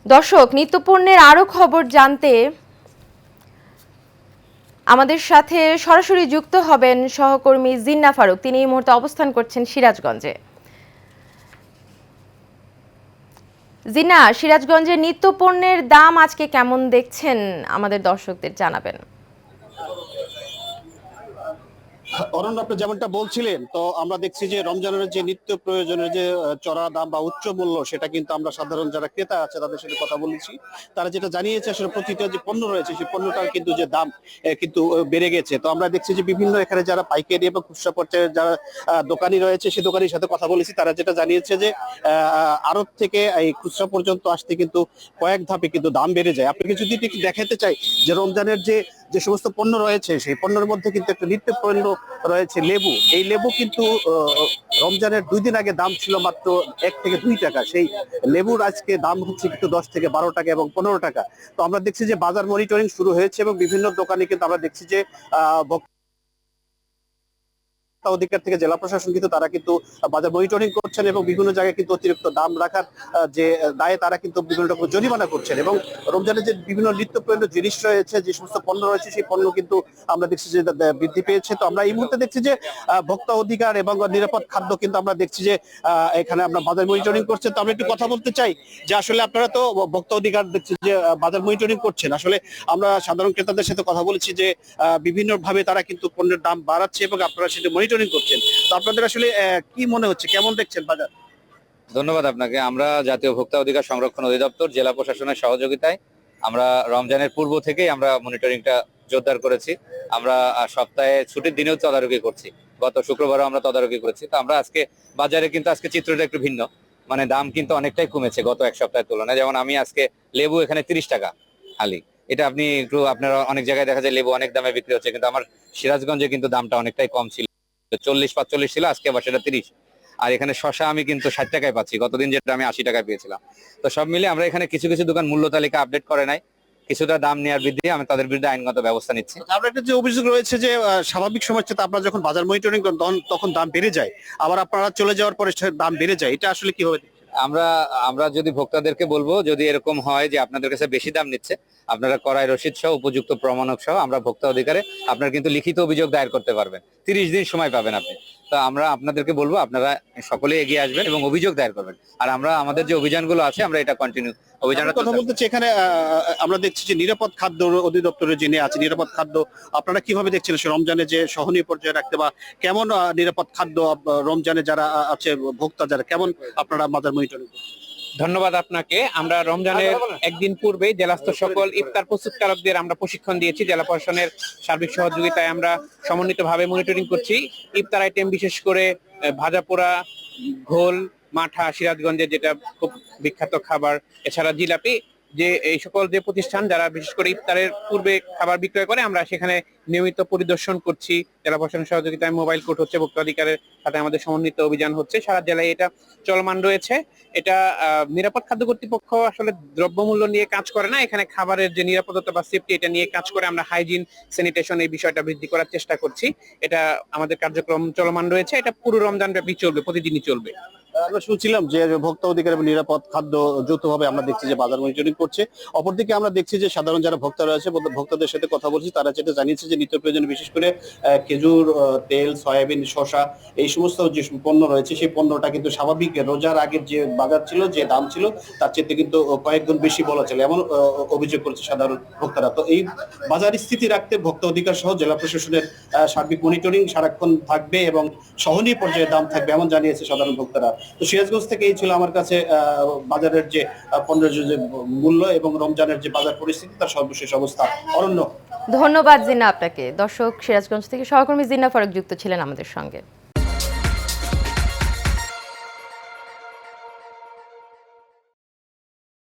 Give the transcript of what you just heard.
দর্শক, নিত্যপণ্যের আরো খবর জানতে আমাদের সাথে সরাসরি যুক্ত হবেন সহকর্মী জিন্না ফারুক। তিনি এই মুহূর্তে অবস্থান করছেন সিরাজগঞ্জে। জিন্না, সিরাজগঞ্জের নিত্যপণ্যের দাম আজকে কেমন দেখছেন আমাদের দর্শকদের জানাবেন। অরণ্য, আপনি যেমনটা বলছিলেন, তো আমরা দেখছি যে রমজানের যে নিত্য প্রয়োজনের যে চড়া দাম বা উচ্চ মূল্য, সেটা কিন্তু আমরা সাধারণ যারা ক্রেতা আছে তাদের সাথে কথা বলেছি। তারা যেটা জানিয়েছে, আসলে প্রতিটা যে পণ্য রয়েছে সেই পণ্যটার কিন্তু যে দাম কিন্তু বেড়ে গেছে। তো আমরা দেখছি যে বিভিন্ন এখানে যারা পাইকারি এবং খুচরা পর্যায়ে যারা দোকানি রয়েছে, সেই দোকানির সাথে কথা বলেছি। তারা যেটা জানিয়েছে যে আড়ত থেকে এই খুচরা পর্যন্ত আসতে কিন্তু কয়েক ধাপে কিন্তু দাম বেড়ে যায়। আপনাকে যদি একটু দেখাতে চাই যে রমজানের যে যে সমস্ত পণ্য রয়েছে, সেই পণ্যের মধ্যে কিন্তু একটা নিত্য পণ্য রয়েছে লেবু। এই লেবু কিন্তু রমজানের 2 দিন আগে দাম ছিল মাত্র 1 থেকে 2 টাকা। সেই লেবুর আজকে দাম হচ্ছে কিন্তু 10 থেকে 12 টাকা এবং 15 টাকা। তো আমরা দেখছি যে বাজার মনিটরিং শুরু হয়েছে এবং বিভিন্ন দোকানে কিন্তু আমরা দেখছি যে অধিকার থেকে জেলা প্রশাসন কিন্তু তারা কিন্তু বাজার মনিটরিং করছেন এবং বিভিন্ন জায়গায় কিন্তু অতিরিক্ত দাম রাখার যে দায়ে তারা কিন্তু বিভিন্ন রকম জরিমানা করছেন। এবং রমজানের যে বিভিন্ন নিত্য প্রয়োজনীয় জিনিস রয়েছে, যে সমস্ত পণ্য রয়েছে, সেই পণ্য কিন্তু আমরা দেখছি যে বৃদ্ধি পেয়েছে। তো আমরা এই মুহূর্তে দেখছি যে ভোক্তা অধিকার এবং নিরাপদ খাদ্য কিন্তু আমরা দেখছি যে এখানে আমরা বাজার মনিটরিং করছে। তো আমরা একটু কথা বলতে চাই যে আসলে আপনারা তো ভোক্তা অধিকার দেখছি যে বাজার মনিটরিং করছেন। আসলে আমরা সাধারণ ক্রেতাদের সাথে কথা বলেছি যে বিভিন্ন ভাবে তারা কিন্তু পণ্যের দাম বাড়াচ্ছে এবং আপনারা সেটা মনিটরিং করছেন। তো আপনাদের আসলে কি মনে হচ্ছে, কেমন দেখছেন বাজার? ধন্যবাদ আপনাকে। আমরা জাতীয় ভোক্তা অধিকার সংরক্ষণ অধিদপ্তর জেলা প্রশাসনের সহযোগিতায় আমরা রমজানের পূর্ব থেকেই আমরা মনিটরিংটা জোরদার করেছি। আমরা সপ্তাহে ছুটির দিনেও তদারকি করছি। গত শুক্রবারও আমরা তদারকি করেছি। তো আমরা আজকে বাজারে কিন্তু আজকে চিত্রটা একটু ভিন্ন, মানে দাম কিন্তু অনেকটাই কমেছে গত এক সপ্তাহের তুলনায়। যেমন আমি আজকে লেবু এখানে 30 টাকা হালি। এটা আপনি একটু, আপনারা অনেক জায়গায় দেখা যায় লেবু অনেক দামে বিক্রি হচ্ছে, কিন্তু আমার সিরাজগঞ্জে কিন্তু দামটা অনেকটাই কম ছিল। 40-45 ছিল, আজকে আবার সেটা 30। আর এখানে শশা আমি কিন্তু 60 টাকায় পাচ্ছি, গতদিন যেটা আমি 80 টাকায় পেয়েছিলাম। তো সব মিলে আমরা এখানে কিছু কিছু দোকান মূল্য তালিকা আপডেট করে নাই, কিছুটা দাম নেওয়ার বৃদ্ধি আমি তাদের বিরুদ্ধে আইনগত ব্যবস্থা নিচ্ছি। আপনার একটা যে অভিযোগ রয়েছে যে স্বাভাবিক সময়ের চেয়ে আপনারা যখন বাজার মনিটরিং করেন তখন দাম বেড়ে যায়, আবার আপনারা চলে যাওয়ার পরে দাম বেড়ে যায়, এটা আসলে কি হবে? আমরা আমরা যদি ভোক্তাদেরকে বলবো, যদি এরকম হয় যে আপনাদের কাছে বেশি দাম নিচ্ছে, আপনারা করাই রসিদ সহ উপযুক্ত প্রমাণক সহ আমরা ভোক্তা অধিকারে আপনার কিন্তু লিখিত অভিযোগ দায়ের করতে পারবেন। 30 দিন সময় পাবেন আপনি। তো আমরা আপনাদেরকে বলবো আপনারা সকলে এগিয়ে আসবেন এবং অভিযোগ দায়ের করবেন। আর আমরা আমাদের যে অভিযানগুলো আছে আমরা এটা কন্টিনিউ অভিযানটা কথা বলতে চাই। এখানে আমরা দেখছি যে নিরাপদ খাদ্য অধিদপ্তরের যিনি আছে, নিরাপদ খাদ্য আপনারা কিভাবে দেখছেন রমজানে যে সহনীয় পর্যায়ে রাখতে, বা কেমন নিরাপদ খাদ্য রমজানে যারা আছে ভোক্তা যারা, কেমন আপনারা বাজার মনিটরিং? ধন্যবাদ আপনাকে। আমরা রমজানের একদিন পূর্বে জেলাস্থ সকল ইফতার প্রস্তুতকারকদের আমরা প্রশিক্ষণ দিয়েছি। জেলা প্রশাসনের সার্বিক সহযোগিতায় আমরা সমন্বিতভাবে মনিটরিং করছি। ইফতার আইটেম বিশেষ করে ভাজা পোড়া, ঘোল, মাঠা, সিরাজগঞ্জের যেটা খুব বিখ্যাত খাবার, এছাড়া জিলাপি, যে এই সকল যে প্রতিষ্ঠান যারা বিশেষ করে ইফতারের পূর্বে খাবার বিক্রয় করে, আমরা সেখানে নিয়মিত পরিদর্শন করছি। জেলা প্রশাসনের সহযোগিতায় মোবাইল কোর্ট হচ্ছে, ভোক্তাধিকারের সাথে আমাদের সমন্বিত অভিযান হচ্ছে, সারা জেলায় এটা চলমান রয়েছে। এটা নিরাপদ খাদ্য কর্তৃপক্ষ আসলে দ্রব্যমূল্য নিয়ে কাজ করে না, এখানে খাবারের যে নিরাপত্তা বা সেফটি এটা নিয়ে কাজ করে। আমরা হাইজিন, স্যানিটেশন এই বিষয়টা বৃদ্ধি করার চেষ্টা করছি। এটা আমাদের কার্যক্রম চলমান রয়েছে, এটা পুরো রমজান ব্যাপী চলবে, প্রতিদিনই চলবে। আমরা শুনছিলাম যে ভোক্তা অধিকার এবং নিরাপদ খাদ্য যৌথভাবে আমরা দেখছি যে বাজার মনিটরিং করছে। অপরদিকে আমরা দেখছি যে সাধারণ যারা ভোক্তা রয়েছে, ভোক্তাদের সাথে কথা বলছি, তারা যেটা জানিয়েছে যে নিত্য প্রয়োজনীয় বিশেষ করে খেজুর, তেল, সয়াবিন, শসা, এই সমস্ত যে পণ্য রয়েছে, সেই পণ্যটা কিন্তু স্বাভাবিক রোজার আগের যে বাজার ছিল, যে দাম ছিল, তার চেয়ে কিন্তু কয়েক গুণ বেশি বলা চলে, এমন অভিযোগ করেছে সাধারণ ভোক্তারা। তো এই বাজার স্থিতি রাখতে ভোক্তা অধিকার সহ জেলা প্রশাসনের সার্বিক মনিটরিং সারাক্ষণ থাকবে এবং সহনীয় পর্যায়ে দাম থাকবে, এমন জানিয়েছে সাধারণ ভোক্তারা। তো সিরাজগঞ্জ থেকে এই ছিল আমার কাছে বাজারের যে পণ্যের যে মূল্য এবং রমজানের যে বাজার পরিস্থিতি, তার সর্বশেষ অবস্থা। অরণ্য, ধন্যবাদ জিন্না আপনাকে। দর্শক, সিরাজগঞ্জ থেকে সহকর্মী জিন্না ফারুক যুক্ত ছিলেন আমাদের সঙ্গে।